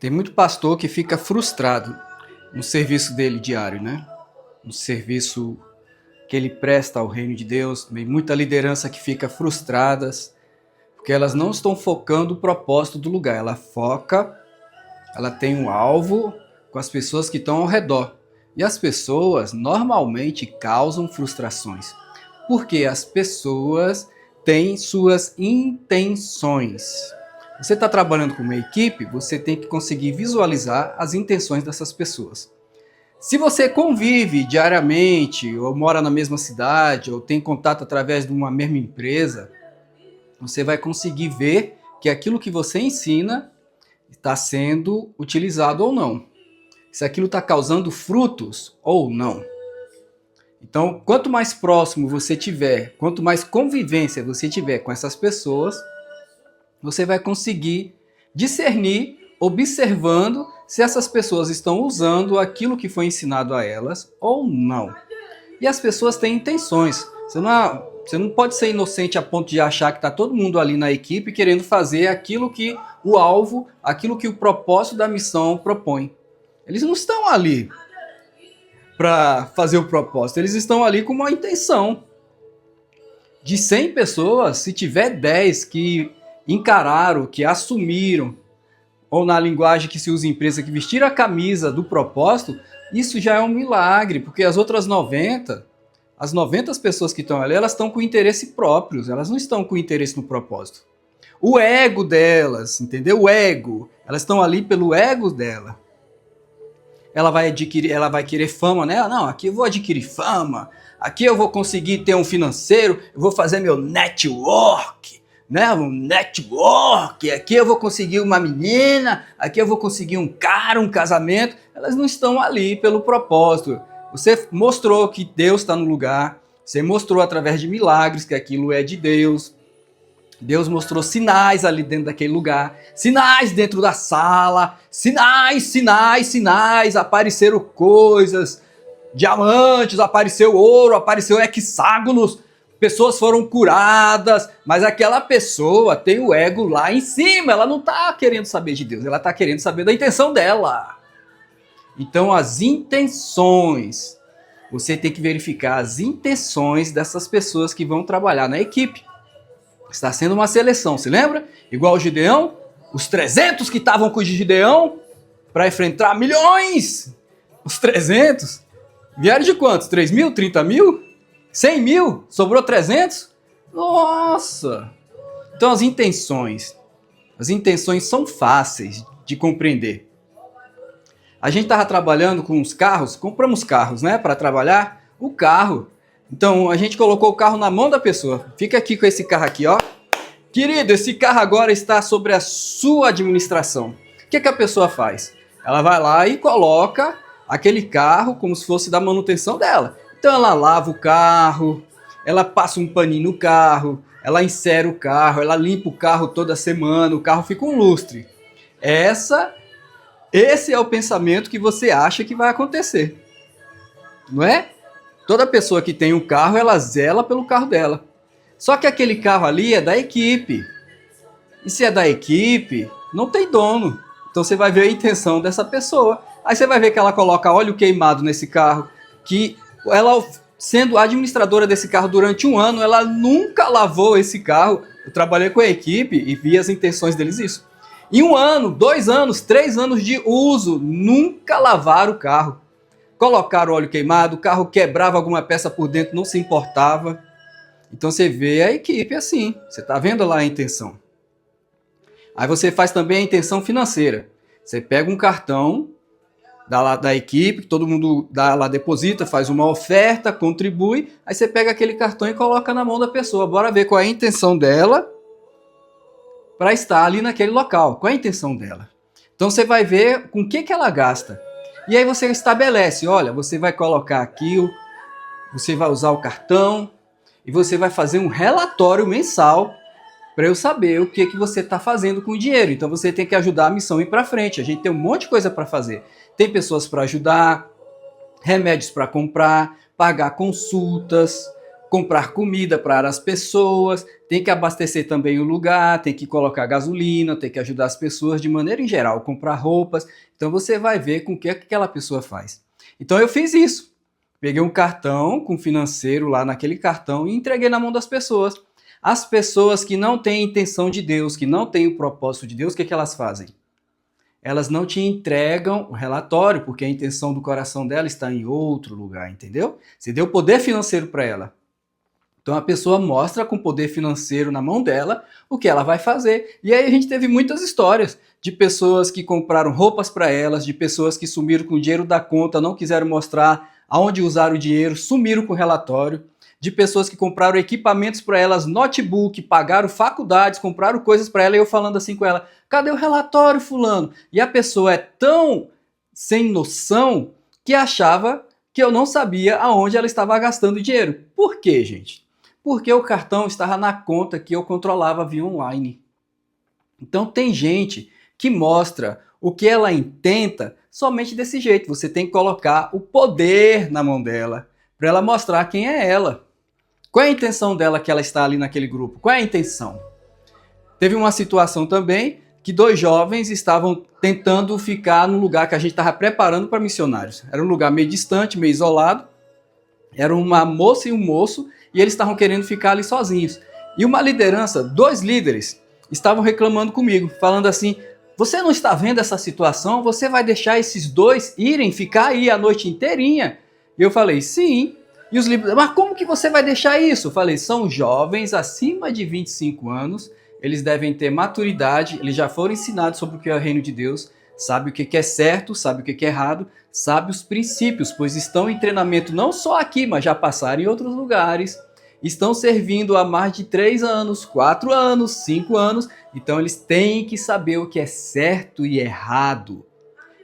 Tem muito pastor que fica frustrado no serviço dele diário, né? No serviço que ele presta ao reino de Deus. Tem muita liderança que fica frustradas porque elas não estão focando o propósito do lugar. Ela tem um alvo com as pessoas que estão ao redor. E as pessoas normalmente causam frustrações, porque as pessoas têm suas intenções. Você está trabalhando com uma equipe, você tem que conseguir visualizar as intenções dessas pessoas. Se você convive diariamente, ou mora na mesma cidade, ou tem contato através de uma mesma empresa, você vai conseguir ver que aquilo que você ensina está sendo utilizado ou não. Se aquilo está causando frutos ou não. Então, quanto mais próximo você tiver, quanto mais convivência você tiver com essas pessoas, você vai conseguir discernir, observando se essas pessoas estão usando aquilo que foi ensinado a elas ou não. E as pessoas têm intenções. Você não pode ser inocente a ponto de achar que está todo mundo ali na equipe querendo fazer aquilo que o alvo, aquilo que o propósito da missão propõe. Eles não estão ali para fazer o propósito, eles estão ali com uma intenção. De 100 pessoas, se tiver 10 que encararam, que assumiram, ou na linguagem que se usa em empresa, que vestiram a camisa do propósito, isso já é um milagre, porque as outras 90, as 90 pessoas que estão ali, elas estão com interesse próprios, elas não estão com interesse no propósito. O ego delas, entendeu? O ego, elas estão ali pelo ego dela. Ela vai querer fama, né? Não, aqui eu vou adquirir fama, aqui eu vou conseguir ter um financeiro, eu vou fazer meu network, né? Um network, aqui eu vou conseguir uma menina, aqui eu vou conseguir um cara, um casamento. Elas não estão ali pelo propósito. Você mostrou que Deus está no lugar, você mostrou através de milagres que aquilo é de Deus. Deus mostrou sinais ali dentro daquele lugar, sinais dentro da sala, sinais, apareceram coisas, diamantes, apareceu ouro, apareceu hexágonos, pessoas foram curadas, mas aquela pessoa tem o ego lá em cima, ela não está querendo saber de Deus, ela está querendo saber da intenção dela. Então as intenções, você tem que verificar as intenções dessas pessoas que vão trabalhar na equipe. Está sendo uma seleção, se lembra? Igual o Gideão, os 300 que estavam com o Gideão para enfrentar milhões. Os 300 vieram de quantos? 3 mil? 30 mil? 100 mil? Sobrou 300? Nossa! Então as intenções são fáceis de compreender. A gente estava trabalhando com os carros, compramos carros, né, para trabalhar. O carro. Então, a gente colocou o carro na mão da pessoa. Fica aqui com esse carro aqui, ó. Querido, esse carro agora está sobre a sua administração. O que a pessoa faz? Ela vai lá e coloca aquele carro como se fosse da manutenção dela. Então, ela lava o carro, ela passa um paninho no carro, ela insere o carro, ela limpa o carro toda semana, o carro fica um lustre. Esse é o pensamento que você acha que vai acontecer. Não é? Toda pessoa que tem um carro, ela zela pelo carro dela. Só que aquele carro ali é da equipe. E se é da equipe, não tem dono. Então você vai ver a intenção dessa pessoa. Aí você vai ver que ela coloca óleo queimado nesse carro. Que ela, sendo administradora desse carro durante 1 ano, ela nunca lavou esse carro. Eu trabalhei com a equipe e vi as intenções deles isso. Em 1 ano, 2 anos, 3 anos de uso, nunca lavaram o carro. Colocaram óleo queimado, o carro quebrava alguma peça por dentro, não se importava. Então você vê a equipe assim, você está vendo lá a intenção. Aí você faz também a intenção financeira. Você pega um cartão da equipe, que todo mundo dá lá, deposita, faz uma oferta, contribui, aí você pega aquele cartão e coloca na mão da pessoa. Bora ver qual é a intenção dela para estar ali naquele local. Qual é a intenção dela? Então você vai ver com o que ela gasta. E aí você estabelece, olha, você vai colocar aqui, você vai usar o cartão e você vai fazer um relatório mensal para eu saber o que você está fazendo com o dinheiro. Então você tem que ajudar a missão a ir para frente. A gente tem um monte de coisa para fazer. Tem pessoas para ajudar, remédios para comprar, pagar consultas, comprar comida para as pessoas, tem que abastecer também o lugar, tem que colocar gasolina, tem que ajudar as pessoas de maneira em geral, comprar roupas. Então você vai ver com o que aquela pessoa faz. Então eu fiz isso. Peguei um cartão com financeiro lá naquele cartão e entreguei na mão das pessoas. As pessoas que não têm intenção de Deus, que não têm o propósito de Deus, o que elas fazem? Elas não te entregam o relatório, porque a intenção do coração dela está em outro lugar, entendeu? Você deu poder financeiro para ela. Então a pessoa mostra com poder financeiro na mão dela o que ela vai fazer. E aí a gente teve muitas histórias de pessoas que compraram roupas para elas, de pessoas que sumiram com o dinheiro da conta, não quiseram mostrar aonde usaram o dinheiro, sumiram com o relatório, de pessoas que compraram equipamentos para elas, notebook, pagaram faculdades, compraram coisas para ela, e eu falando assim com ela, cadê o relatório, fulano? E a pessoa é tão sem noção que achava que eu não sabia aonde ela estava gastando dinheiro. Por quê, gente? Porque o cartão estava na conta que eu controlava via online. Então tem gente que mostra o que ela intenta somente desse jeito. Você tem que colocar o poder na mão dela para ela mostrar quem é ela. Qual é a intenção dela que ela está ali naquele grupo? Qual é a intenção? Teve uma situação também que 2 jovens estavam tentando ficar no lugar que a gente estava preparando para missionários. Era um lugar meio distante, meio isolado. Era uma moça e um moço e eles estavam querendo ficar ali sozinhos. E uma liderança, 2 líderes, estavam reclamando comigo, falando assim, você não está vendo essa situação? Você vai deixar esses 2 irem ficar aí a noite inteirinha? E eu falei, sim. E os líderes, mas como que você vai deixar isso? Eu falei, são jovens acima de 25 anos, eles devem ter maturidade, eles já foram ensinados sobre o que é o reino de Deus, sabe o que é certo, sabe o que é errado, sabe os princípios, pois estão em treinamento não só aqui, mas já passaram em outros lugares, estão servindo há mais de 3 anos, 4 anos, 5 anos, então eles têm que saber o que é certo e errado.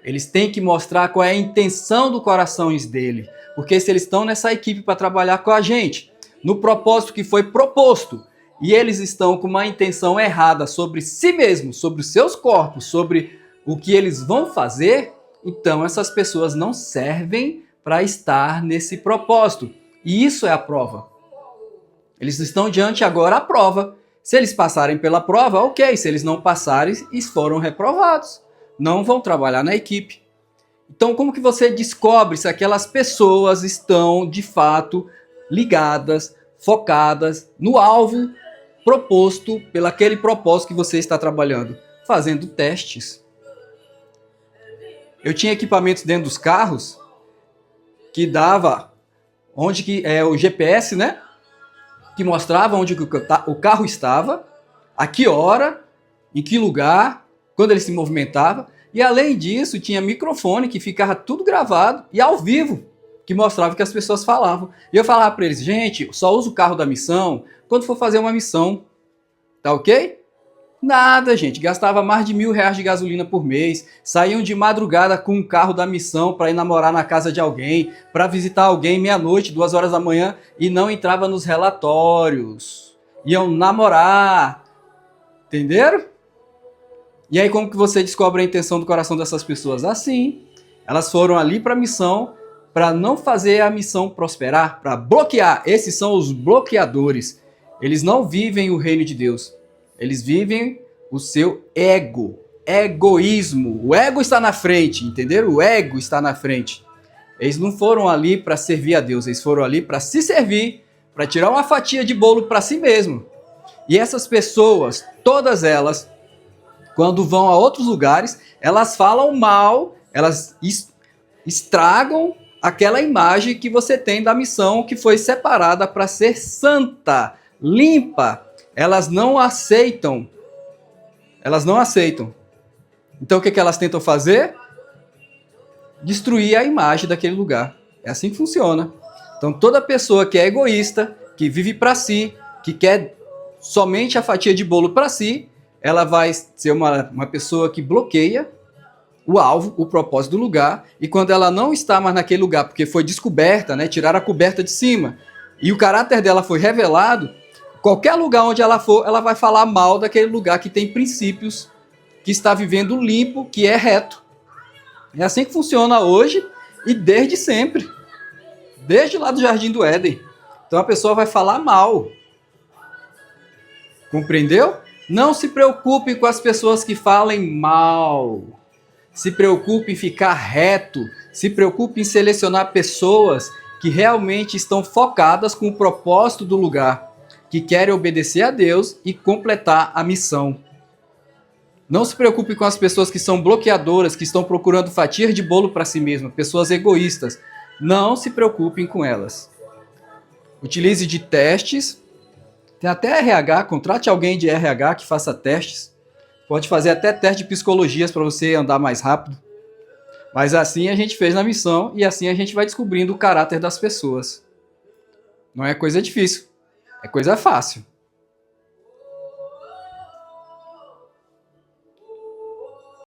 Eles têm que mostrar qual é a intenção do coração dele, porque se eles estão nessa equipe para trabalhar com a gente, no propósito que foi proposto, e eles estão com uma intenção errada sobre si mesmos, sobre os seus corpos, sobre o que eles vão fazer, então essas pessoas não servem para estar nesse propósito. E isso é a prova. Eles estão diante agora a prova. Se eles passarem pela prova, ok. Se eles não passarem, eles foram reprovados. Não vão trabalhar na equipe. Então, como que você descobre se aquelas pessoas estão, de fato, ligadas, focadas no alvo proposto pelo aquele propósito que você está trabalhando? Fazendo testes. Eu tinha equipamentos dentro dos carros que dava onde que é o GPS, né? Que mostrava onde o carro estava, a que hora, em que lugar, quando ele se movimentava. E além disso, tinha microfone que ficava tudo gravado e ao vivo, que mostrava o que as pessoas falavam. E eu falava para eles, gente, só usa o carro da missão quando for fazer uma missão. Tá ok? Nada, gente. Gastava mais de R$1.000 de gasolina por mês. Saíam de madrugada com um carro da missão para ir namorar na casa de alguém, para visitar alguém meia-noite, 2 horas da manhã, e não entrava nos relatórios. Iam namorar. Entenderam? E aí como que você descobre a intenção do coração dessas pessoas? Assim, elas foram ali para a missão, para não fazer a missão prosperar, para bloquear. Esses são os bloqueadores. Eles não vivem o reino de Deus. Eles vivem o seu ego, egoísmo. O ego está na frente, entenderam? O ego está na frente. Eles não foram ali para servir a Deus, eles foram ali para se servir, para tirar uma fatia de bolo para si mesmo. E essas pessoas, todas elas, quando vão a outros lugares, elas falam mal, elas estragam aquela imagem que você tem da missão que foi separada para ser santa, limpa. Elas não aceitam. Elas não aceitam. Então o que elas tentam fazer? Destruir a imagem daquele lugar. É assim que funciona. Então toda pessoa que é egoísta, que vive para si, que quer somente a fatia de bolo para si, ela vai ser uma pessoa que bloqueia o alvo, o propósito do lugar, e quando ela não está mais naquele lugar, porque foi descoberta, né, tiraram a coberta de cima, e o caráter dela foi revelado, qualquer lugar onde ela for, ela vai falar mal daquele lugar que tem princípios, que está vivendo limpo, que é reto. É assim que funciona hoje e desde sempre. Desde lá do Jardim do Éden. Então a pessoa vai falar mal. Compreendeu? Não se preocupe com as pessoas que falem mal. Se preocupe em ficar reto. Se preocupe em selecionar pessoas que realmente estão focadas com o propósito do lugar, que querem obedecer a Deus e completar a missão. Não se preocupe com as pessoas que são bloqueadoras, que estão procurando fatias de bolo para si mesmas, pessoas egoístas. Não se preocupem com elas. Utilize de testes. Tem até RH, contrate alguém de RH que faça testes. Pode fazer até teste de psicologias para você andar mais rápido. Mas assim a gente fez na missão e assim a gente vai descobrindo o caráter das pessoas. Não é coisa difícil, é coisa fácil.